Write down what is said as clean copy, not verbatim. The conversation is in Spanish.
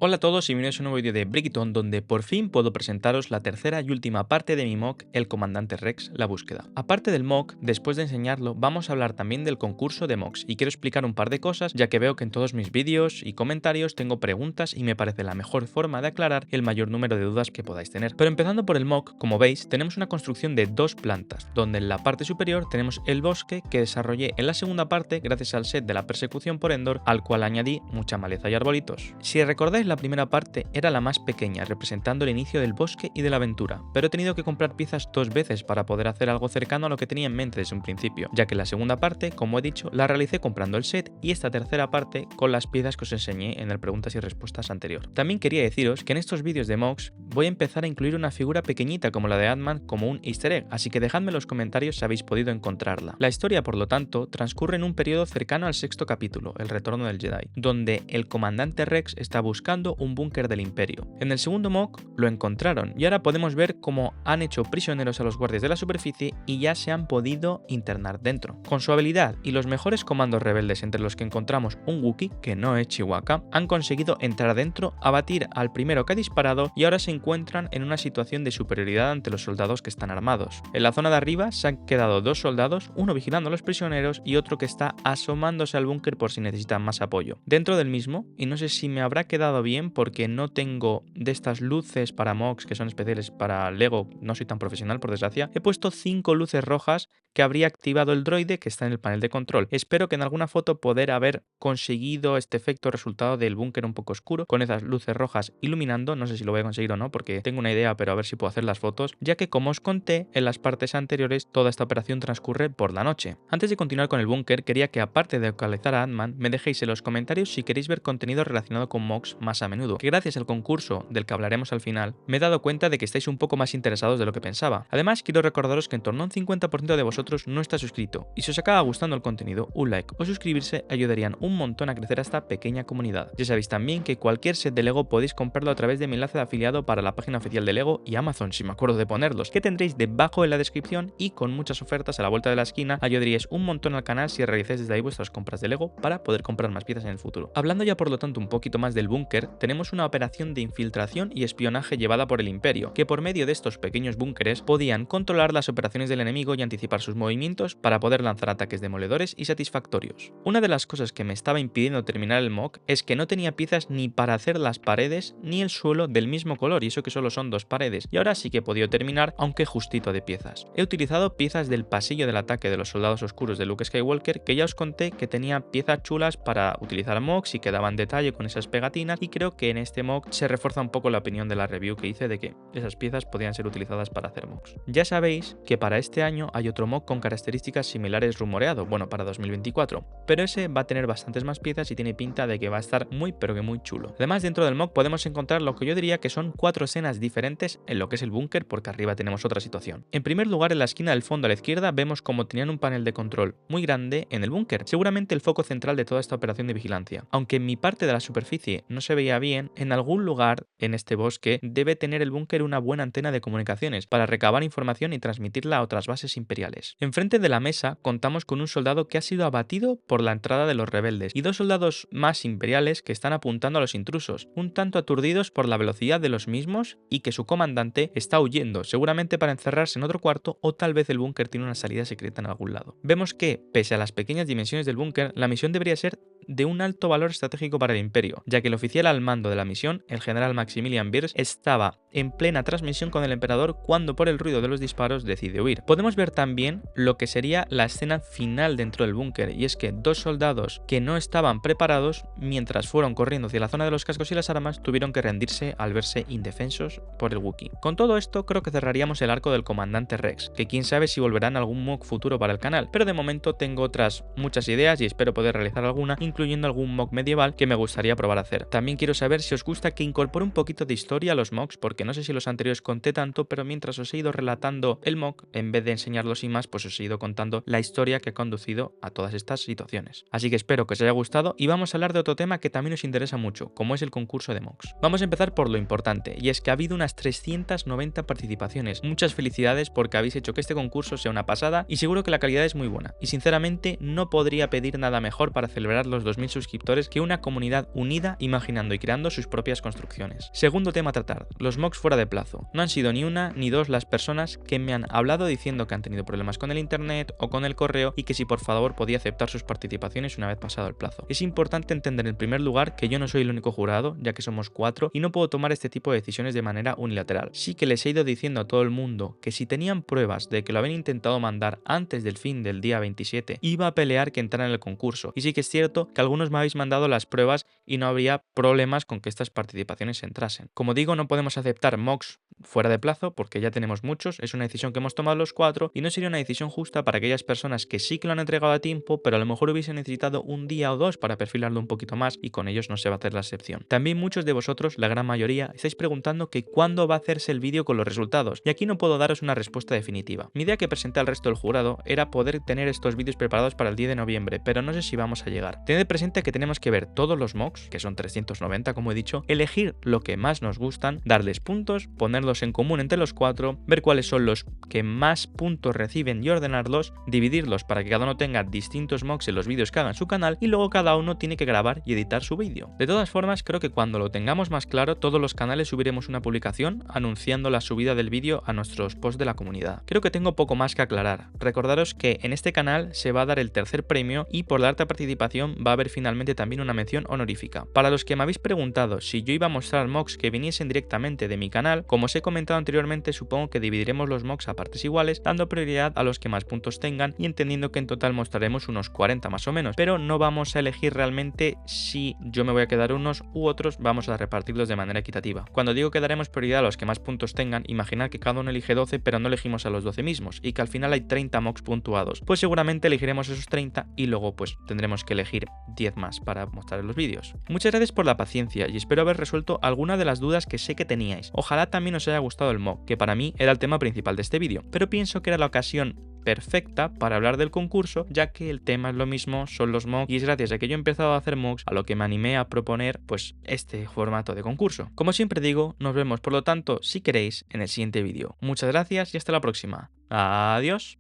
Hola a todos y bienvenidos a un nuevo vídeo de Brickton donde por fin puedo presentaros la tercera y última parte de mi mock El Comandante Rex, la búsqueda. Aparte del mock, después de enseñarlo, vamos a hablar también del concurso de mocks y quiero explicar un par de cosas ya que veo que en todos mis vídeos y comentarios tengo preguntas y me parece la mejor forma de aclarar el mayor número de dudas que podáis tener. Pero empezando por el mock, como veis, tenemos una construcción de dos plantas, donde en la parte superior tenemos el bosque que desarrollé en la segunda parte gracias al set de la persecución por Endor, al cual añadí mucha maleza y arbolitos. Si recordáis, la primera parte era la más pequeña, representando el inicio del bosque y de la aventura, pero he tenido que comprar piezas dos veces para poder hacer algo cercano a lo que tenía en mente desde un principio, ya que la segunda parte, como he dicho, la realicé comprando el set y esta tercera parte con las piezas que os enseñé en el preguntas y respuestas anterior. También quería deciros que en estos vídeos de mocks voy a empezar a incluir una figura pequeñita como la de Ant-Man como un easter egg, así que dejadme en los comentarios si habéis podido encontrarla. La historia, por lo tanto, transcurre en un periodo cercano al sexto capítulo, El Retorno del Jedi, donde el comandante Rex está buscando un búnker del Imperio. En el segundo mock lo encontraron y ahora podemos ver cómo han hecho prisioneros a los guardias de la superficie y ya se han podido internar dentro. Con su habilidad y los mejores comandos rebeldes, entre los que encontramos un Wookiee, que no es Chewbacca, han conseguido entrar dentro, abatir al primero que ha disparado y ahora se encuentran en una situación de superioridad ante los soldados que están armados. En la zona de arriba se han quedado dos soldados, uno vigilando a los prisioneros y otro que está asomándose al búnker por si necesitan más apoyo. Dentro del mismo, y no sé si me habrá quedado bien porque no tengo de estas luces para mocks que son especiales para Lego, no soy tan profesional por desgracia, he puesto 5 luces rojas que habría activado el droide que está en el panel de control. Espero que en alguna foto poder haber conseguido este efecto resultado del búnker un poco oscuro con esas luces rojas iluminando, no sé si lo voy a conseguir o no porque tengo una idea pero a ver si puedo hacer las fotos, ya que como os conté en las partes anteriores toda esta operación transcurre por la noche. Antes de continuar con el búnker quería que aparte de localizar a Ant-Man me dejéis en los comentarios si queréis ver contenido relacionado con mocks más a menudo, que gracias al concurso del que hablaremos al final me he dado cuenta de que estáis un poco más interesados de lo que pensaba. Además quiero recordaros que en torno a un 50% de vosotros no está suscrito y si os acaba gustando el contenido un like o suscribirse ayudarían un montón a crecer a esta pequeña comunidad. Ya sabéis también que cualquier set de Lego podéis comprarlo a través de mi enlace de afiliado para la página oficial de Lego y Amazon si me acuerdo de ponerlos, que tendréis debajo en la descripción y con muchas ofertas a la vuelta de la esquina ayudaríais un montón al canal si realizáis desde ahí vuestras compras de Lego para poder comprar más piezas en el futuro. Hablando ya por lo tanto un poquito más del búnker, tenemos una operación de infiltración y espionaje llevada por el Imperio, que por medio de estos pequeños búnkeres podían controlar las operaciones del enemigo y anticipar sus movimientos para poder lanzar ataques demoledores y satisfactorios. Una de las cosas que me estaba impidiendo terminar el mock es que no tenía piezas ni para hacer las paredes ni el suelo del mismo color, y eso que solo son dos paredes, y ahora sí que he podido terminar, aunque justito de piezas. He utilizado piezas del pasillo del ataque de los soldados oscuros de Luke Skywalker, que ya os conté que tenía piezas chulas para utilizar mocks y que daban detalle con esas pegatinas, y creo que en este mock se refuerza un poco la opinión de la review que hice de que esas piezas podían ser utilizadas para hacer mocks. Ya sabéis que para este año hay otro mock con características similares rumoreado, bueno, para 2024, pero ese va a tener bastantes más piezas y tiene pinta de que va a estar muy pero que muy chulo. Además, dentro del mock podemos encontrar lo que yo diría que son 4 escenas diferentes en lo que es el búnker, porque arriba tenemos otra situación. En primer lugar, en la esquina del fondo a la izquierda vemos como tenían un panel de control muy grande en el búnker, seguramente el foco central de toda esta operación de vigilancia. Aunque en mi parte de la superficie no se veía bien, en algún lugar en este bosque debe tener el búnker una buena antena de comunicaciones para recabar información y transmitirla a otras bases imperiales. Enfrente de la mesa contamos con un soldado que ha sido abatido por la entrada de los rebeldes y dos soldados más imperiales que están apuntando a los intrusos, un tanto aturdidos por la velocidad de los mismos y que su comandante está huyendo, seguramente para encerrarse en otro cuarto o tal vez el búnker tiene una salida secreta en algún lado. Vemos que, pese a las pequeñas dimensiones del búnker, la misión debería ser de un alto valor estratégico para el Imperio, ya que el oficial al mando de la misión, el general Maximilian Bierce, estaba en plena transmisión con el emperador cuando por el ruido de los disparos decide huir. Podemos ver también lo que sería la escena final dentro del búnker, y es que dos soldados que no estaban preparados, mientras fueron corriendo hacia la zona de los cascos y las armas, tuvieron que rendirse al verse indefensos por el Wookiee. Con todo esto creo que cerraríamos el arco del comandante Rex, que quién sabe si volverá en algún mock futuro para el canal, pero de momento tengo otras muchas ideas y espero poder realizar alguna, incluyendo algún mock medieval que me gustaría probar a hacer. También quiero saber si os gusta que incorpore un poquito de historia a los mocks, porque porque no sé si los anteriores conté tanto, pero mientras os he ido relatando el mock, en vez de enseñarlo sin más, pues os he ido contando la historia que ha conducido a todas estas situaciones. Así que espero que os haya gustado y vamos a hablar de otro tema que también os interesa mucho, como es el concurso de mocks. Vamos a empezar por lo importante, y es que ha habido unas 390 participaciones. Muchas felicidades porque habéis hecho que este concurso sea una pasada y seguro que la calidad es muy buena. Y sinceramente no podría pedir nada mejor para celebrar los 2000 suscriptores que una comunidad unida imaginando y creando sus propias construcciones. Segundo tema a tratar, los mocks fuera de plazo. No han sido ni una ni dos las personas que me han hablado diciendo que han tenido problemas con el internet o con el correo y que si por favor podía aceptar sus participaciones una vez pasado el plazo. Es importante entender en primer lugar que yo no soy el único jurado, ya que somos 4 y no puedo tomar este tipo de decisiones de manera unilateral. Sí que les he ido diciendo a todo el mundo que si tenían pruebas de que lo habían intentado mandar antes del fin del día 27, iba a pelear que entraran en el concurso. Y sí que es cierto que algunos me habéis mandado las pruebas y no habría problemas con que estas participaciones entrasen. Como digo, no podemos aceptar mocks fuera de plazo porque ya tenemos muchos, es una decisión que hemos tomado los 4 y no sería una decisión justa para aquellas personas que sí que lo han entregado a tiempo, pero a lo mejor hubiesen necesitado un día o dos para perfilarlo un poquito más y con ellos no se va a hacer la excepción. También muchos de vosotros, la gran mayoría, estáis preguntando que cuándo va a hacerse el vídeo con los resultados y aquí no puedo daros una respuesta definitiva. Mi idea que presenté al resto del jurado era poder tener estos vídeos preparados para el 10 de noviembre, pero no sé si vamos a llegar. Tened presente que tenemos que ver todos los mocks, que son 390 como he dicho, elegir lo que más nos gustan, darles puntos, ponerlos en común entre los 4, ver cuáles son los que más puntos reciben y ordenarlos, dividirlos para que cada uno tenga distintos mocks en los vídeos que haga en su canal y luego cada uno tiene que grabar y editar su vídeo. De todas formas, creo que cuando lo tengamos más claro, todos los canales subiremos una publicación anunciando la subida del vídeo a nuestros posts de la comunidad. Creo que tengo poco más que aclarar. Recordaros que en este canal se va a dar el tercer premio y por la alta participación va a haber finalmente también una mención honorífica. Para los que me habéis preguntado si yo iba a mostrar mocks que viniesen directamente de mi canal, como os he comentado anteriormente, supongo que dividiremos los mocks a partes iguales, dando prioridad a los que más puntos tengan y entendiendo que en total mostraremos unos 40 más o menos, pero no vamos a elegir realmente si yo me voy a quedar unos u otros, vamos a repartirlos de manera equitativa. Cuando digo que daremos prioridad a los que más puntos tengan, imaginad que cada uno elige 12 pero no elegimos a los 12 mismos y que al final hay 30 mocks puntuados, pues seguramente elegiremos esos 30 y luego pues tendremos que elegir 10 más para mostrar en los vídeos. Muchas gracias por la paciencia y espero haber resuelto alguna de las dudas que sé que teníais. Ojalá también os haya gustado el mock, que para mí era el tema principal de este vídeo, pero pienso que era la ocasión perfecta para hablar del concurso, ya que el tema es lo mismo, son los mocks y es gracias a que yo he empezado a hacer mocks a lo que me animé a proponer pues este formato de concurso. Como siempre digo, nos vemos por lo tanto si queréis en el siguiente vídeo. Muchas gracias y hasta la próxima. Adiós.